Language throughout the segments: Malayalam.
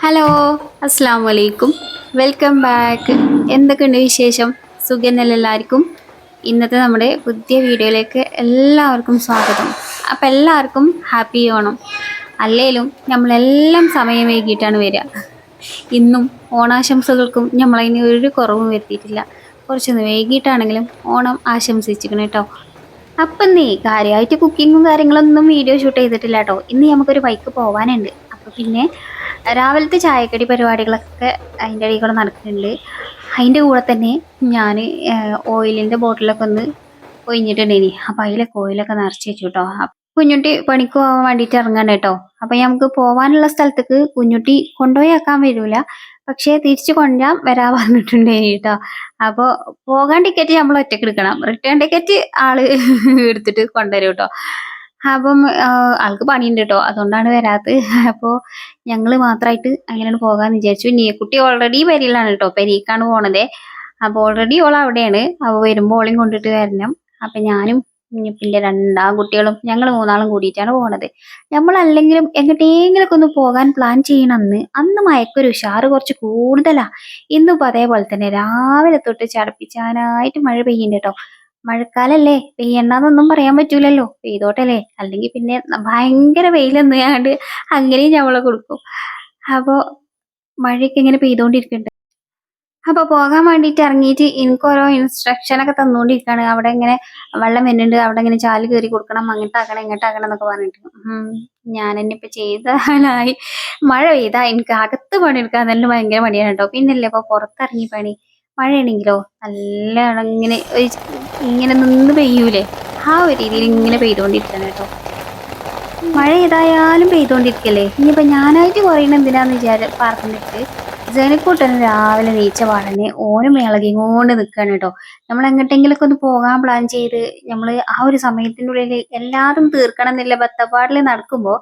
ഹലോ, അസ്സാം വലൈക്കും. Welcome back. എന്തൊക്കെയുണ്ട് വിശേഷം? സുഖന്നല്ല എല്ലാവർക്കും. ഇന്നത്തെ നമ്മുടെ പുതിയ വീഡിയോയിലേക്ക് എല്ലാവർക്കും സ്വാഗതം. അപ്പം എല്ലാവർക്കും ഹാപ്പി ഓണം. അല്ലേലും നമ്മളെല്ലാം സമയം വൈകിട്ടാണ് വരിക. ഇന്നും ഓണാശംസകൾക്കും നമ്മളതിന് ഒരു കുറവും വരുത്തിയിട്ടില്ല. കുറച്ചൊന്ന് വൈകിട്ടാണെങ്കിലും ഓണം ആശംസിച്ചിരിക്കണം കേട്ടോ. അപ്പം നീ കാര്യമായിട്ട് കുക്കിങ്ങും കാര്യങ്ങളൊന്നും വീഡിയോ ഷൂട്ട് ചെയ്തിട്ടില്ല കേട്ടോ. ഇന്ന് നമുക്കൊരു ബൈക്ക് പോവാനുണ്ട്. അപ്പം പിന്നെ രാവിലത്തെ ചായക്കടി പരിപാടികളൊക്കെ അതിൻ്റെ ഇടയിൽ കൂടെ നടക്കുന്നുണ്ട്. അതിൻ്റെ കൂടെ തന്നെ ഞാൻ ഓയിലിൻ്റെ ബോട്ടിലൊക്കെ ഒന്ന് ഒഴിഞ്ഞിട്ടുണ്ടേനി. അപ്പം അതിലൊക്കെ ഓയിലൊക്കെ നിറച്ച് വെച്ചു കേട്ടോ. കുഞ്ഞുട്ടി പണിക്ക് പോകാൻ വേണ്ടിയിട്ട് ഇറങ്ങണം കേട്ടോ. അപ്പം നമുക്ക് പോകാനുള്ള സ്ഥലത്തേക്ക് കുഞ്ഞുട്ടി കൊണ്ടുപോയി ആക്കാൻ വരൂല, പക്ഷേ തിരിച്ചു കൊണ്ടുവരാൻ വരാൻ പറഞ്ഞിട്ടുണ്ടേനി കേട്ടോ. അപ്പോൾ പോകാൻ ടിക്കറ്റ് നമ്മൾ ഒറ്റയ്ക്ക് എടുക്കണം, റിട്ടേൺ ടിക്കറ്റ് ആള് എടുത്തിട്ട് കൊണ്ടുവരും കേട്ടോ. അപ്പം ആൾക്ക് പണിയുണ്ട് കേട്ടോ, അതുകൊണ്ടാണ് വരാത്തത്. അപ്പോൾ ഞങ്ങൾ മാത്രമായിട്ട് അങ്ങനെയാണ് പോകാമെന്ന് വിചാരിച്ചു. കുട്ടി ഓൾറെഡി പെരിയിലാണ് കേട്ടോ, പെരിക്കാണ് പോണത്. അപ്പോൾ ഓൾറെഡി ഓൾ അവിടെയാണ്. അപ്പോൾ വരുമ്പോൾ ഓളെയും കൊണ്ടിട്ട് വരണം. അപ്പം ഞാനും പിന്നെ രണ്ടാം കുട്ടികളും ഞങ്ങൾ മൂന്നാളും കൂടിയിട്ടാണ് പോണത്. നമ്മളല്ലെങ്കിലും എങ്ങോട്ടെങ്കിലൊക്കെ ഒന്ന് പോകാൻ പ്ലാൻ ചെയ്യണമെന്ന് അന്ന് മയക്കൊരു ഉഷാറ് കുറച്ച് കൂടുതലാ. ഇന്നിപ്പോൾ അതേപോലെ തന്നെ രാവിലെ തൊട്ട് ചടപ്പിച്ചാനായിട്ട് മഴ പെയ്യുന്നുണ്ട് കേട്ടോ. മഴക്കാലല്ലേ, പെയ്യണ്ടെന്നൊന്നും പറയാൻ പറ്റൂലല്ലോ, പെയ്തോട്ടല്ലേ. അല്ലെങ്കിൽ പിന്നെ ഭയങ്കര വെയിലെന്ന് ഞാണ്ട് അങ്ങനെയും ഞമ്മളെ കൊടുക്കും. അപ്പോൾ മഴയൊക്കെ ഇങ്ങനെ പെയ്തോണ്ടിരിക്കുന്നുണ്ട്. അപ്പൊ പോകാൻ വേണ്ടിയിട്ട് ഇറങ്ങിയിട്ട് എനിക്ക് ഓരോ ഇൻസ്ട്രക്ഷൻ ഒക്കെ തന്നുകൊണ്ടിരിക്കുകയാണ്. അവിടെ ഇങ്ങനെ വെള്ളം വരുന്നുണ്ട്, അവിടെ ഇങ്ങനെ ചാല് കയറി കൊടുക്കണം, അങ്ങോട്ടാക്കണം ഇങ്ങോട്ടാക്കണം എന്നൊക്കെ പറഞ്ഞിട്ട് ഞാൻ എന്നെ ഇപ്പൊ ചെയ്താലായി. മഴ പെയ്താ എനിക്ക് അകത്ത് പണിയെടുക്കാൻ തന്നെ ഭയങ്കര മടിയാണ് കേട്ടോ. പിന്നല്ലേ ഇപ്പൊ പുറത്തിറങ്ങി പണി. മഴയാണെങ്കിലോ നല്ല ഇങ്ങനെ നിന്ന് പെയ്യൂലേ, ആ ഒരു രീതിയിൽ ഇങ്ങനെ പെയ്തുകൊണ്ടിരിക്കണം കേട്ടോ. മഴ ഏതായാലും പെയ്തുകൊണ്ടിരിക്കല്ലേ. ഇനിയിപ്പോ ഞാനായിട്ട് കുറയണ എന്തിനാന്ന് പറഞ്ഞിട്ട് ജനക്കൂട്ടന് രാവിലെ നീച്ച പാടനെ ഓനും ഇളകിങ്ങോണ്ട് നിൽക്കുകയാണ് കേട്ടോ. നമ്മൾ എങ്ങോട്ടെങ്കിലൊക്കെ ഒന്ന് പോകാൻ പ്ലാൻ ചെയ്ത് നമ്മൾ ആ ഒരു സമയത്തിൻ്റെ ഉള്ളിൽ എല്ലാതും തീർക്കണം എന്നില്ല ബത്തപ്പാടിൽ നടക്കുമ്പോൾ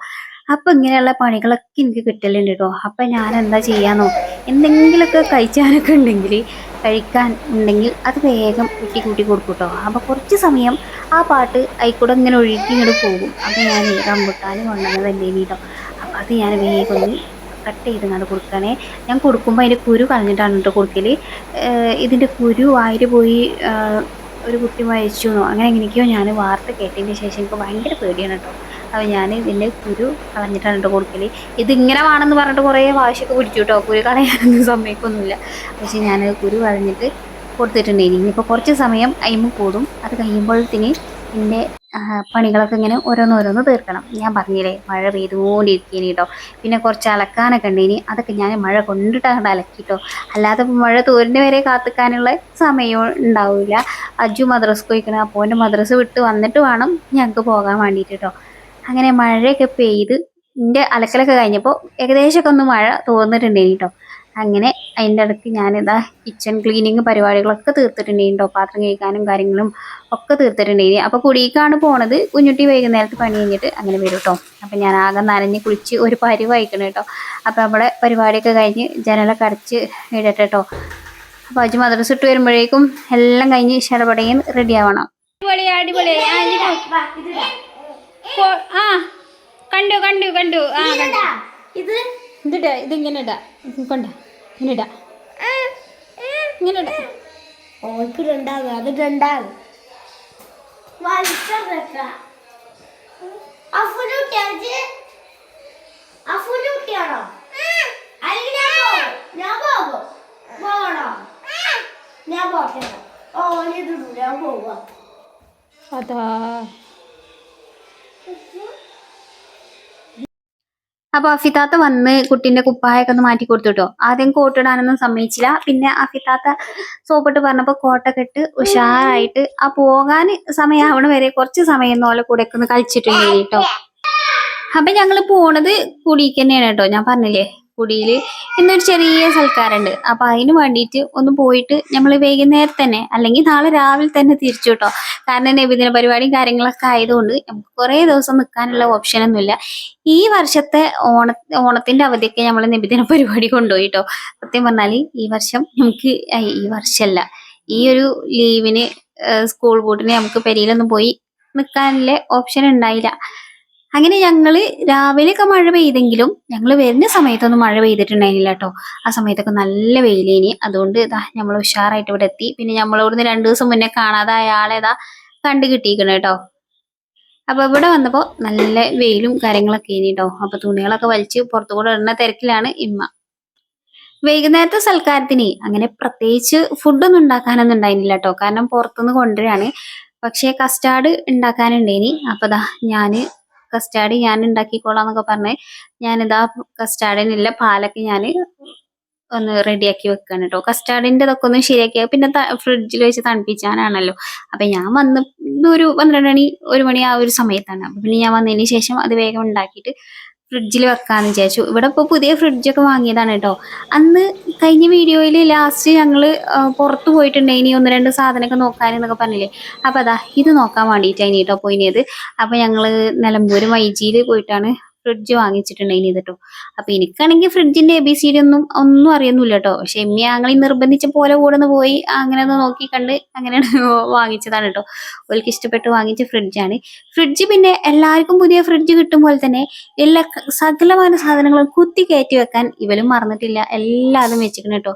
അപ്പൊ ഇങ്ങനെയുള്ള പണികളൊക്കെ എനിക്ക് കിട്ടലുണ്ട് കേട്ടോ. അപ്പൊ ഞാൻ എന്താ ചെയ്യാന്നോ, എന്തെങ്കിലുമൊക്കെ കഴിച്ചാനൊക്കെ ഉണ്ടെങ്കിൽ കഴിക്കാൻ ഉണ്ടെങ്കിൽ അത് വേഗം കൂട്ടി കൊടുക്കും കേട്ടോ. അപ്പൊ കുറച്ച് സമയം ആ പാട്ട് അതിൽക്കൂടെ ഇങ്ങനെ ഒഴുകി ഇങ്ങോട്ട് പോകും. അപ്പൊ ഞാൻ റംബുട്ടാൻ കൊണ്ടുവന്നതല്ലേ കേട്ടോ. അപ്പൊ അത് ഞാൻ വേഗം ഒന്ന് കട്ട് ചെയ്ത് ഇങ്ങോട്ട് കൊടുക്കണേ. ഞാൻ കൊടുക്കുമ്പോൾ അതിൻ്റെ കുരു കളഞ്ഞിട്ടാണ് കേട്ടോ കൊടുക്കൽ. ഇതിൻ്റെ കുരു വായിൽ പോയി ഒരു കുട്ടി മരിച്ചു അങ്ങനെ എങ്ങനെയൊക്കെയോ ഞാൻ വാർത്ത കേട്ടതിന് ശേഷം എനിക്ക് ഭയങ്കര പേടിയാണ് കേട്ടോ. അപ്പോൾ ഞാൻ ഇതിൻ്റെ കുരു കളഞ്ഞിട്ടാണ് കേട്ടോ കൊടുക്കൽ. ഇതിങ്ങനെ വേണമെന്ന് പറഞ്ഞിട്ട് കുറേ വാശിയൊക്കെ പിടിച്ചു കേട്ടോ. കുരു കളയാനൊന്നും സമ്മതിക്കൊന്നുമില്ല. പക്ഷേ ഞാൻ കുരു കളഞ്ഞിട്ട് കൊടുത്തിട്ടുണ്ട്. ഇനിയിപ്പോൾ കുറച്ച് സമയം അയിമ കൂടും. അത് കഴിയുമ്പോഴത്തേന് ഇതിൻ്റെ പണികളൊക്കെ ഇങ്ങനെ ഓരോന്നോരോന്ന് തീർക്കണം. ഞാൻ പറഞ്ഞില്ലേ മഴ പെയ്തുകൊണ്ടിരിക്കേനി കേട്ടോ. പിന്നെ കുറച്ച് അലക്കാനൊക്കെ ഉണ്ടേനി, അതൊക്കെ ഞാൻ മഴ കൊണ്ടിട്ടാണ് അലക്കിട്ടോ. അല്ലാതെ മഴ തോരിൻ്റെ വരെ കാത്തിക്കാനുള്ള സമയവും ഉണ്ടാവില്ല. അജ്ജു മദ്രസക്ക് പോയിക്കണം. അപ്പോൾ എൻ്റെ മദ്രസ വിട്ട് വന്നിട്ട് വേണം ഞങ്ങൾക്ക് പോകാൻ വേണ്ടിയിട്ട് കേട്ടോ. അങ്ങനെ മഴയൊക്കെ പെയ്ത് എൻ്റെ അലക്കലൊക്കെ കഴിഞ്ഞപ്പോൾ ഏകദേശമൊക്കെ ഒന്ന് മഴ തോന്നിട്ടുണ്ടേനി കേട്ടോ. അങ്ങനെ അതിൻ്റെ ഇടയ്ക്ക് ഞാനിതാ കിച്ചൺ ക്ലീനിങ് പരിപാടികളൊക്കെ തീർത്തിട്ടുണ്ടേനി കേട്ടോ. പാത്രം കഴിക്കാനും കാര്യങ്ങളും ഒക്കെ തീർത്തിട്ടുണ്ടേനി. അപ്പോൾ കുടിക്കാണ് പോണത്. കുഞ്ഞുട്ടി വൈകുന്നേരത്ത് പണി കഴിഞ്ഞിട്ട് അങ്ങനെ വരും കേട്ടോ. അപ്പം ഞാൻ ആകെ നനഞ്ഞ് കുളിച്ച് ഒരു പരിവായിക്കണം കേട്ടോ. അപ്പം നമ്മുടെ പരിപാടിയൊക്കെ കഴിഞ്ഞ് ജനലൊക്കെ അടച്ച് ഇടട്ടെ കേട്ടോ. അപ്പോൾ അജ് മദ്രസ ഇട്ട് വരുമ്പോഴേക്കും എല്ലാം കഴിഞ്ഞ് ശടപടയും റെഡി ആവണം. ആ കണ്ടു കണ്ടു കണ്ടു ആ ഇത് ഇതിടാ, ഇതിങ്ങനെ ഇടാ, കൊണ്ട ഇങ്ങനെ ഇടാ, ഇങ്ങനെ ഇടാ. ഓൾക്ക് രണ്ടാകും, അത് രണ്ടാകും. അതാ അപ്പൊ അഫിത്താത്ത വന്ന് കുട്ടീന്റെ കുപ്പായൊക്കെ ഒന്ന് മാറ്റി കൊടുത്തു കേട്ടോ. ആദ്യം കോട്ടിടാനൊന്നും സമ്മതിച്ചില്ല. പിന്നെ അഫിത്താത്ത സോപ്പിട്ട് പറഞ്ഞപ്പോ കോട്ടൊക്കെ ഇട്ട് ഉഷാറായിട്ട് ആ പോകാൻ സമയമാവണ വരെ കുറച്ച് സമയം ഓലെ കൂടെ ഒക്കെ ഒന്ന് കളിച്ചിട്ടുണ്ട് കേട്ടോ. അപ്പൊ ഞങ്ങള് പോണത് കുടിക്ക് തന്നെയാണ് കേട്ടോ. ഞാൻ പറഞ്ഞില്ലേ കുടിയില് ഇന്നൊരു ചെറിയ സൽക്കാരുണ്ട്. അപ്പൊ അതിന് വേണ്ടിയിട്ട് ഒന്ന് പോയിട്ട് നമ്മൾ വൈകുന്നേരം തന്നെ അല്ലെങ്കിൽ നാളെ രാവിലെ തന്നെ തിരിച്ചു കേട്ടോ. കാരണം നബിദിന പരിപാടിയും കാര്യങ്ങളൊക്കെ ആയതുകൊണ്ട് നമുക്ക് കുറേ ദിവസം നിൽക്കാനുള്ള ഓപ്ഷനൊന്നുമില്ല. ഈ വർഷത്തെ ഓണത്തിന്റെ അവധിയൊക്കെ നമ്മൾ നബിദിന പരിപാടി കൊണ്ടുപോയി കേട്ടോ. സത്യം പറഞ്ഞാല് ഈ വർഷം നമുക്ക് ഈ വർഷമല്ല, ഈ ഒരു ലീവിന് സ്കൂൾ പൂട്ടിന് നമുക്ക് പെരിയിലൊന്നും പോയി നിൽക്കാനുള്ള ഓപ്ഷൻ ഉണ്ടായില്ല. അങ്ങനെ ഞങ്ങള് രാവിലെയൊക്കെ മഴ പെയ്തെങ്കിലും ഞങ്ങള് വരുന്ന സമയത്തൊന്നും മഴ പെയ്തിട്ടുണ്ടായിരുന്നില്ല കേട്ടോ. ആ സമയത്തൊക്കെ നല്ല വെയിലേനി. അതുകൊണ്ട് ഇതാ നമ്മൾ ഉഷാറായിട്ട് ഇവിടെ എത്തി. പിന്നെ നമ്മളിവിടുന്ന് 2 ദിവസം മുന്നേ കാണാതായ ആളെ ഇതാ കണ്ടു കിട്ടിയിരിക്കണം കേട്ടോ. അപ്പൊ ഇവിടെ വന്നപ്പോ നല്ല വെയിലും കാര്യങ്ങളൊക്കെ ഇനി കേട്ടോ. അപ്പൊ തുണികളൊക്കെ വലിച്ച് പുറത്തുകൂടെ ഇടുന്ന തിരക്കിലാണ് ഇമ്മ. വൈകുന്നേരത്തെ സൽക്കാരത്തിന് അങ്ങനെ പ്രത്യേകിച്ച് ഫുഡൊന്നും ഉണ്ടാക്കാനൊന്നും ഉണ്ടായിരുന്നില്ല കേട്ടോ. കാരണം പുറത്തുനിന്ന് കൊണ്ടുവരാണ്. പക്ഷെ കസ്റ്റാർഡ് ഉണ്ടാക്കാനുണ്ടേനി. അപ്പൊ ദാ ഞാന് കസ്റ്റാർഡ് ഞാൻ ഉണ്ടാക്കിക്കോളാന്നൊക്കെ പറഞ്ഞ് ഞാനിതാ കസ്റ്റാർഡിനുള്ള പാലൊക്കെ ഞാൻ ഒന്ന് റെഡിയാക്കി വെക്കാണ് കേട്ടോ. കസ്റ്റാർഡിന്റെ ഇതൊക്കെ ഒന്ന് ശരിയാക്കിയാൽ പിന്നെ ഫ്രിഡ്ജിൽ വെച്ച് തണുപ്പിച്ചാനാണല്ലോ. അപ്പൊ ഞാൻ വന്ന് ഒരു 12 മണി 1 മണി ആ ഒരു സമയത്താണ്. അപ്പൊ പിന്നെ ഞാൻ വന്നതിന് ശേഷം അത് വേഗം ഉണ്ടാക്കിയിട്ട് ഫ്രിഡ്ജിൽ വെക്കാന്ന് വിചാരിച്ചു. ഇവിടെ ഇപ്പോൾ പുതിയ ഫ്രിഡ്ജൊക്കെ വാങ്ങിയതാണ് കേട്ടോ. അന്ന് കഴിഞ്ഞ വീഡിയോയിൽ ലാസ്റ്റ് ഞങ്ങള് പുറത്ത് പോയിട്ടുണ്ടായിനി 1-2 സാധനമൊക്കെ നോക്കാനെന്നൊക്കെ പറഞ്ഞില്ലേ. അപ്പൊ അതാ ഇത് നോക്കാൻ വേണ്ടിയിട്ടാണ് കേട്ടോ പോയിനത്. അപ്പൊ ഞങ്ങള് നിലമ്പൂര് മൈജിയിൽ പോയിട്ടാണ് ഫ്രിഡ്ജ് വാങ്ങിച്ചിട്ടുണ്ടായിനി കേട്ടോ. അപ്പൊ എനിക്കാണെങ്കിൽ ഫ്രിഡ്ജിന്റെ ABCD ഒന്നും അറിയുന്നില്ല കേട്ടോ. പക്ഷെ എമ്മി ഞങ്ങളീ നിർബന്ധിച്ച പോലെ കൂടെ ഒന്ന് പോയി അങ്ങനെ ഒന്ന് നോക്കി കണ്ട് അങ്ങനെയാണ് വാങ്ങിച്ചതാണ് കേട്ടോ. ഓൾക്ക് ഇഷ്ടപ്പെട്ട് വാങ്ങിച്ച ഫ്രിഡ്ജാണ്. ഫ്രിഡ്ജ് പിന്നെ എല്ലാവർക്കും പുതിയ ഫ്രിഡ്ജ് കിട്ടും പോലെ തന്നെ എല്ലാ സകലമായ സാധനങ്ങളും കുത്തി കയറ്റി വെക്കാൻ ഇവരും മറന്നിട്ടില്ല. എല്ലാതും വെച്ചിരിക്കണം കേട്ടോ.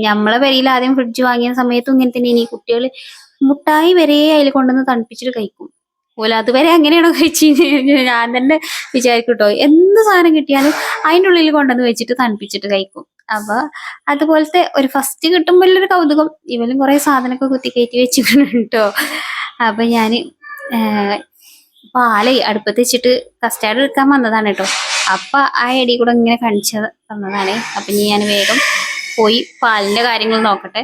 നമ്മളെ പെരയിൽ ആദ്യം ഫ്രിഡ്ജ് വാങ്ങിയ സമയത്തും ഇങ്ങനെ തന്നെ ഇനി കുട്ടികൾ മുട്ടായി വരെ അതിൽ കൊണ്ടുവന്ന് തണുപ്പിച്ചിട്ട് കഴിക്കും. ഓല അതുവരെ അങ്ങനെയാണോ കഴിച്ചത് ഞാൻ തന്നെ വിചാരിക്കും കേട്ടോ. എന്ത് സാധനം കിട്ടിയാലും അതിൻ്റെ ഉള്ളിൽ കൊണ്ടുവന്ന് വെച്ചിട്ട് തണുപ്പിച്ചിട്ട് കഴിക്കും. അപ്പൊ അതുപോലത്തെ ഒരു ഫസ്റ്റ് കിട്ടുമ്പോഴൊരു കൗതുകം. ഇവലും കുറെ സാധനമൊക്കെ കുത്തി കയറ്റി വെച്ചിട്ടുണ്ട് കേട്ടോ. അപ്പൊ ഞാന് പാല് അടുപ്പത്ത് വെച്ചിട്ട് കസ്റ്റാർഡ് എടുക്കാൻ വന്നതാണ് കേട്ടോ. അപ്പൊ ആ എടി കൂടെ ഇങ്ങനെ കാണിച്ചു തന്നതാണ്. അപ്പൊ ഇനി ഞാൻ വേഗം പോയി പാലിന്റെ കാര്യങ്ങൾ നോക്കട്ടെ.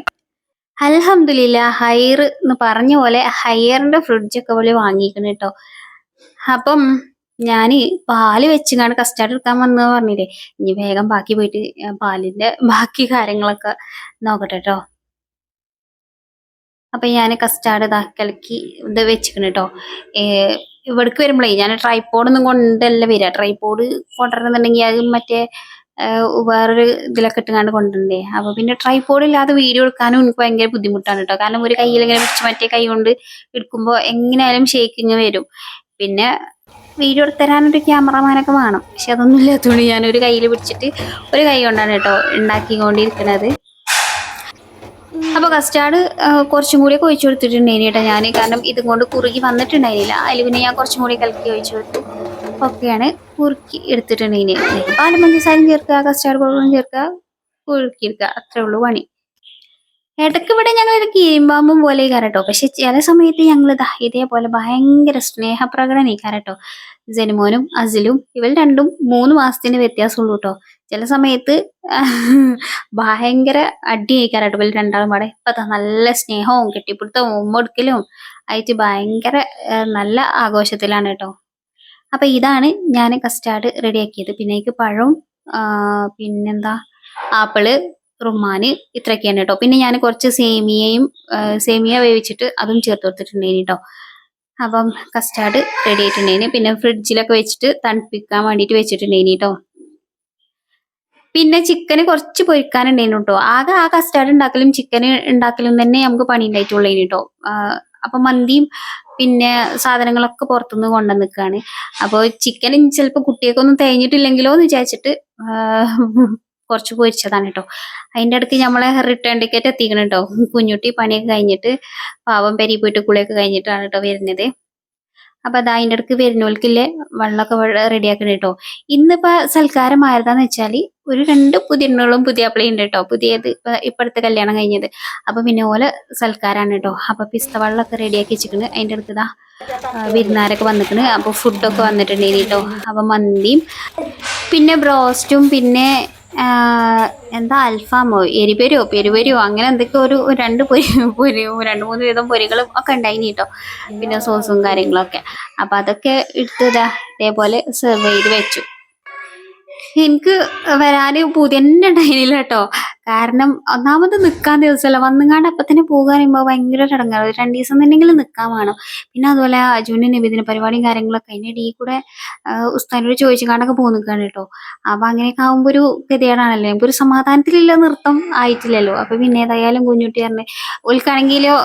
അൽഹംദുലില്ലാ ഹൈർ എന്ന് പറഞ്ഞ പോലെ ഹൈറിന്റെ ഫ്രിഡ്ജൊക്കെ പോലെ വാങ്ങിക്കണം കേട്ടോ. അപ്പം ഞാന് പാല് വെച്ചുകാണ്ട് കസ്റ്റാർഡ് എടുക്കാൻ വന്നു പറഞ്ഞില്ലേ. ഇനി വേഗം ബാക്കി പോയിട്ട് പാലിന്റെ ബാക്കി കാര്യങ്ങളൊക്കെ നോക്കട്ടെ കേട്ടോ. അപ്പൊ ഞാൻ കസ്റ്റാർഡ് ഇതാ കലക്കി ഇത് വെച്ചിക്കണം കേട്ടോ. ഇവിടേക്ക് വരുമ്പോഴേ ഞാൻ ട്രൈപ്പോഡൊന്നും കൊണ്ടല്ല വരിക. ട്രൈപ്പോഡ് കൊണ്ടുവരണമെന്നുണ്ടെങ്കിൽ അത് മറ്റേ വേറൊരു ഇതിലൊക്കെ ഇട്ടുകൊണ്ട് കൊണ്ടുവരണ്ടേ. അപ്പൊ പിന്നെ ട്രൈപ്പോഡ് ഇല്ലാതെ വീഡിയോ എടുക്കാനും എനിക്ക് ഭയങ്കര ബുദ്ധിമുട്ടാണ് കേട്ടോ. കാരണം ഒരു കയ്യിൽ ഇങ്ങനെ പിടിച്ച് മറ്റേ കൈ കൊണ്ട് എടുക്കുമ്പോൾ എങ്ങനെയായാലും ഷേക്കിങ് വരും. പിന്നെ വീഡിയോ എടുത്തരാനൊരു ക്യാമറമാനൊക്കെ വേണം. പക്ഷെ അതൊന്നും ഇല്ലാത്തതുകൊണ്ട് ഞാനൊരു കയ്യിൽ പിടിച്ചിട്ട് ഒരു കൈ കൊണ്ടാണ് കേട്ടോ ഉണ്ടാക്കിക്കൊണ്ടിരിക്കുന്നത്. അപ്പൊ കസ്റ്റാർഡ് കുറച്ചും കൂടി ഒഴിച്ചു കൊടുത്തിട്ടുണ്ടായിനി കേട്ടോ ഞാൻ. കാരണം ഇതും കൊണ്ട് കുറുകി വന്നിട്ടുണ്ടായിരുന്നില്ല. അതിൽ പിന്നെ ഞാൻ കുറച്ചും കൂടി കലക്കി ഒഴിച്ചു കൊടുത്തു. ഒക്കെയാണ് കുറുക്കി എടുത്തിട്ടുണ്ടായിന്. പാലും പഞ്ചസാരയും ചേർക്കുക, കസ്റ്റാർഡ് പൗഡറും ചേർക്കുക, കുറുക്കിയെടുക്കുക. അത്രേ ഉള്ളൂ പണി. ഇടയ്ക്ക് ഇവിടെ ഞങ്ങൾ ഒരു കീരിമ്പാമ്പും പോലെ കേട്ടോ. പക്ഷെ ചില സമയത്ത് ഞങ്ങൾ ഇതേപോലെ ഭയങ്കര സ്നേഹപ്രകടനം കേട്ടോ. ജനുമോനും അസിലും ഇവർ രണ്ടും 3 മാസത്തിന് വ്യത്യാസമുള്ളൂ കേട്ടോ. ചില സമയത്ത് ഭയങ്കര അടി കേട്ടോ ഇവർ രണ്ടാളും പാടെ. ഇപ്പൊ നല്ല സ്നേഹവും കെട്ടിപ്പിടുത്തവും ഉമ്മൊടുക്കലും ആയിട്ട് ഭയങ്കര നല്ല ആഘോഷത്തിലാണ് കേട്ടോ. അപ്പൊ ഇതാണ് ഞാൻ കസ്റ്റാർഡ് റെഡിയാക്കിയത്. പിന്നെ എനിക്ക് പഴവും പിന്നെന്താ ആപ്പിള് റുമാന് ഇത്രയൊക്കെയാണ് കേട്ടോ. പിന്നെ ഞാൻ കുറച്ച് സേമിയ വേവിച്ചിട്ട് അതും ചേർത്ത് കൊടുത്തിട്ടുണ്ടായിന് കേട്ടോ. അപ്പം കസ്റ്റാർഡ് റെഡി ആയിട്ടുണ്ടായിന്. പിന്നെ ഫ്രിഡ്ജിലൊക്കെ വെച്ചിട്ട് തണുപ്പിക്കാൻ വേണ്ടിയിട്ട് വെച്ചിട്ടുണ്ടായിന് കേട്ടോ. പിന്നെ ചിക്കന് കുറച്ച് പൊരിക്കാനുണ്ടായിരുന്നു കേട്ടോ. ആകെ ആ കസ്റ്റാർഡ് ഉണ്ടാക്കലും ചിക്കന് ഉണ്ടാക്കലും തന്നെ നമുക്ക് പണി ഉണ്ടായിട്ടുള്ളതിന് കേട്ടോ. അപ്പൊ മന്തിയും പിന്നെ സാധനങ്ങളൊക്കെ പുറത്തുനിന്ന് കൊണ്ടുവന്നിക്കാണ്. അപ്പോൾ ചിക്കൻ ചിലപ്പോൾ കുട്ടികൾക്കൊന്നും തേഞ്ഞിട്ടില്ലെങ്കിലോ എന്ന് വിചാരിച്ചിട്ട് കുറച്ച് പൊരിച്ചതാണ് കേട്ടോ. അതിൻ്റെ ഇടയ്ക്ക് നമ്മളെ റിട്ടേൺ ടിക്കറ്റ് എത്തിക്കണം കേട്ടോ. കുഞ്ഞുട്ടി പണിയൊക്കെ കഴിഞ്ഞിട്ട് പാവം പെരി പോയിട്ട് കുളിയൊക്കെ കഴിഞ്ഞിട്ടാണ് കേട്ടോ വരുന്നത്. അപ്പൊ അതാ അതിൻ്റെ ഇടയ്ക്ക് വരുന്നവർക്കില്ലേ വെള്ളമൊക്കെ റെഡിയാക്കണം കേട്ടോ. ഇന്നിപ്പോ സൽക്കാരം ആയതാന്ന് വെച്ചാല് ഒരു 2 പുതിയണ്ണുകളും പുതിയ അപ്പിളയും ഉണ്ട് കേട്ടോ. പുതിയത് ഇപ്പോഴത്തെ കല്യാണം കഴിഞ്ഞത്. അപ്പൊ പിന്നെ ഓലെ സൽക്കാരാണ് കേട്ടോ. അപ്പൊ പിസ്ത വെള്ളമൊക്കെ റെഡിയാക്കി വെച്ചിട്ടുണ്ട്. അതിൻ്റെ അടുത്ത് ഇതാ വിരുന്നാരൊക്കെ വന്നിട്ടുണ്ട്. അപ്പൊ ഫുഡൊക്കെ വന്നിട്ടുണ്ടെങ്കിൽ കേട്ടോ. അപ്പൊ മന്തിയും പിന്നെ ബ്രോസ്റ്റും പിന്നെ എന്താ അൽഫാമോ പെരുവരിയോ അങ്ങനെ എന്തൊക്കെയോ ഒരു 2 3 വീതം പൊരികളും ഒക്കെ ഉണ്ടായിനി കേട്ടോ. പിന്നെ സോസും കാര്യങ്ങളൊക്കെ. അപ്പൊ അതൊക്കെ എടുത്തതാ ഇതേപോലെ സെർവ് ചെയ്ത് വെച്ചു. എനിക്ക് വരാന് പുതിയ തന്നെ ഉണ്ടായിരുന്നില്ല കേട്ടോ. കാരണം ഒന്നാമത് നിൽക്കാൻ ദിവസമല്ല, വന്നുങ്ങാണ്ട് അപ്പം തന്നെ പോകുക പറയുമ്പോൾ ഭയങ്കര ചടങ്ങാറ്. 2 ദിവസം തന്നെങ്കിലും നിൽക്കാൻ വേണം. പിന്നെ അതുപോലെ അജുവിന് നബിദിന പരിപാടിയും കാര്യങ്ങളൊക്കെ അതിൻ്റെ ഇടയിൽ കൂടെ ഉസ്താദിനോട് ചോദിച്ചുകൊണ്ടൊക്കെ പോന്നിക്കാണ് കേട്ടോ. അപ്പൊ അങ്ങനെയൊക്കെ ആകുമ്പോൾ ഒരു ഗതികേടാണല്ലോ, നമുക്ക് ഒരു സമാധാനത്തിലുള്ള നൃത്തം ആയിട്ടില്ലല്ലോ. അപ്പൊ പിന്നെ ഏതായാലും കുഞ്ഞുട്ടി പറഞ്ഞ് ഓൽക്കാണെങ്കിലോ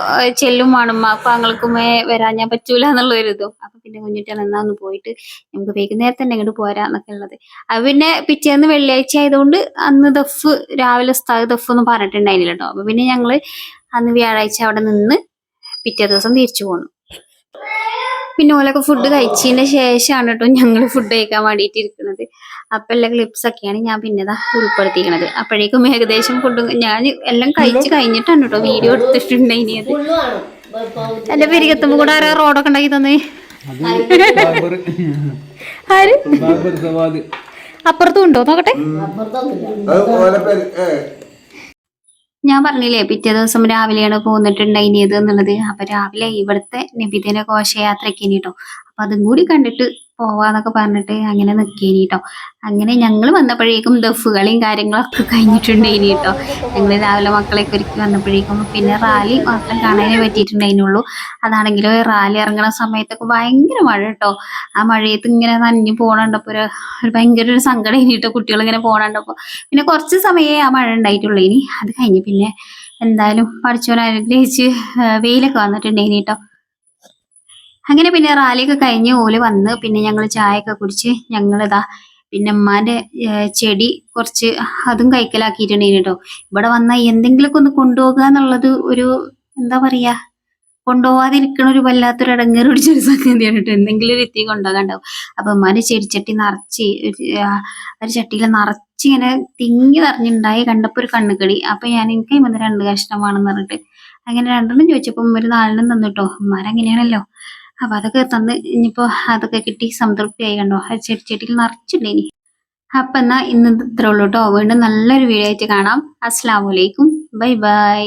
ചെല്ലും വേണം, അപ്പൊ ഞങ്ങൾക്കുമേ വരാൻ ഞാൻ പറ്റൂല എന്നുള്ളൊരു ഇതും. അപ്പൊ പിന്നെ കുഞ്ഞുട്ടി എന്നാ ഒന്ന് പോയിട്ട് നമുക്ക് വൈകുന്നേരത്തെ തന്നെ ഇങ്ങോട്ട് പോരാന്നൊക്കെ ഉള്ളത്. അത് പിന്നെ പിറ്റേന്ന് വെള്ളിയാഴ്ച ആയതുകൊണ്ട് അന്ന് ദഫ് രാവിലെ ഉസ്താദ് ദഫ് ഒന്നും പറഞ്ഞിട്ടുണ്ടായിരുന്നില്ല കേട്ടോ. അപ്പൊ പിന്നെ ഞങ്ങള് അന്ന് വ്യാഴാഴ്ച അവിടെ നിന്ന് പിറ്റേ ദിവസം തിരിച്ചു പോന്നു. പിന്നെ ഓലൊക്കെ ഫുഡ് കഴിച്ചതിന് ശേഷമാണ് കേട്ടോ ഞങ്ങൾ ഫുഡ് കഴിക്കാൻ വേണ്ടിയിട്ട് ഇരിക്കുന്നത്. അപ്പൊ എല്ലാ ക്ലിപ്സ് ഒക്കെയാണ് ഞാൻ പിന്നെതാ ഉൾപ്പെടുത്തിയിരിക്കുന്നത്. അപ്പോഴേക്കും ഏകദേശം ഫുഡ് ഞാൻ എല്ലാം കഴിച്ച് കഴിഞ്ഞിട്ടാണ് കേട്ടോ വീഡിയോ എടുത്തിട്ടുണ്ടായിരുന്നത്. എന്റെ പെരികത്തുമ്പോ കൂടെ ആരാ റോഡൊക്കെ ഉണ്ടാക്കി തന്നേ? ആര്? അപ്പുറത്തും ഉണ്ടോ നോക്കട്ടെ. ഞാൻ പറഞ്ഞില്ലേ പിറ്റേ ദിവസം രാവിലെയാണ് പോന്നിട്ടുണ്ടായിനിയത് എന്നുള്ളത്. അപ്പൊ രാവിലെ ഇവിടുത്തെ നബിദിന ഘോഷയാത്രയ്ക്ക് കേട്ടോ. അപ്പൊ അതും കൂടി കണ്ടിട്ട് പോവാന്നൊക്കെ പറഞ്ഞിട്ട് അങ്ങനെ നിക്കേനി കേട്ടോ. അങ്ങനെ ഞങ്ങൾ വന്നപ്പോഴേക്കും ദഫ് കളിയും കാര്യങ്ങളൊക്കെ കഴിഞ്ഞിട്ടുണ്ടായിനി കേട്ടോ. ഞങ്ങൾ രാവിലെ മക്കളെയൊക്കെ ഒരുക്കി വന്നപ്പോഴേക്കും പിന്നെ റാലി മാത്രം കാണാനേ പറ്റിയിട്ടുണ്ടായിരുന്നുള്ളൂ. അതാണെങ്കിലും റാലി ഇറങ്ങുന്ന സമയത്തൊക്കെ ഭയങ്കര മഴ കേട്ടോ. ആ മഴയത്ത് ഇങ്ങനെ നനഞ്ഞു പോകണണ്ടപ്പോ ഒരു ഭയങ്കര ഒരു സങ്കടം കഴിഞ്ഞിട്ടോ കുട്ടികൾ ഇങ്ങനെ പോകണണ്ടപ്പോ. പിന്നെ കുറച്ച് സമയമേ ആ മഴ ഉണ്ടായിട്ടുള്ളൂ. ഇനി അത് കഴിഞ്ഞ് പിന്നെ എന്തായാലും പഠിച്ചോനെ അനുഗ്രഹിച്ച് വെയിലൊക്കെ വന്നിട്ടുണ്ടായിനി കേട്ടോ. അങ്ങനെ പിന്നെ റാലിയൊക്കെ കഴിഞ്ഞ് ഓല് വന്ന് പിന്നെ ഞങ്ങൾ ചായയൊക്കെ കുടിച്ച് ഞങ്ങളിതാ പിന്നെ ഉമ്മാന്റെ ചെടി കുറച്ച് അതും കൈക്കലാക്കിയിട്ടുണ്ടായിന് കേട്ടോ. ഇവിടെ വന്നാൽ എന്തെങ്കിലുമൊക്കെ ഒന്ന് കൊണ്ടുപോകുക എന്നുള്ളത് ഒരു എന്താ പറയാ, കൊണ്ടുപോകാതിരിക്കണ ഒരു വല്ലാത്തൊരു ഇടങ്ങേറ് പിടിച്ചൊരു സംഗതിയാണ് കേട്ടോ. എന്തെങ്കിലും ഒരു എത്തി കൊണ്ടുപോകാണ്ടാവും. അപ്പൊ ഉമ്മാന്റെ ചെടിച്ചട്ടി നിറച്ച് ഒരു ചട്ടിയിൽ നിറച്ച് ഇങ്ങനെ തിങ്ങി നിറഞ്ഞിട്ടുണ്ടായി കണ്ടപ്പോ ഒരു കണ്ണുകടി. അപ്പൊ ഞാൻ എനിക്ക് ഇമ്മ 2 കഷ്ണമാണെന്ന് പറഞ്ഞിട്ട് അങ്ങനെ 2 ചോദിച്ചപ്പോ ഒരു 4 തന്നിട്ടോ. ഉമ്മാരങ്ങനെയാണല്ലോ. അപ്പൊ അതൊക്കെ തന്ന് ഇനിയിപ്പോ അതൊക്കെ കിട്ടി സംതൃപ്തിയായി കണ്ടോ. ചെടിച്ചട്ടിയിൽ നിറച്ചിട്ടേനി. അപ്പൊ എന്നാ ഇന്ന് ഇത്രേ ഉള്ളൂ കേട്ടോ. വീണ്ടും നല്ലൊരു വീഡിയോ ആയിട്ട് കാണാം. അസ്സലാമു അലൈക്കും. Bye bye.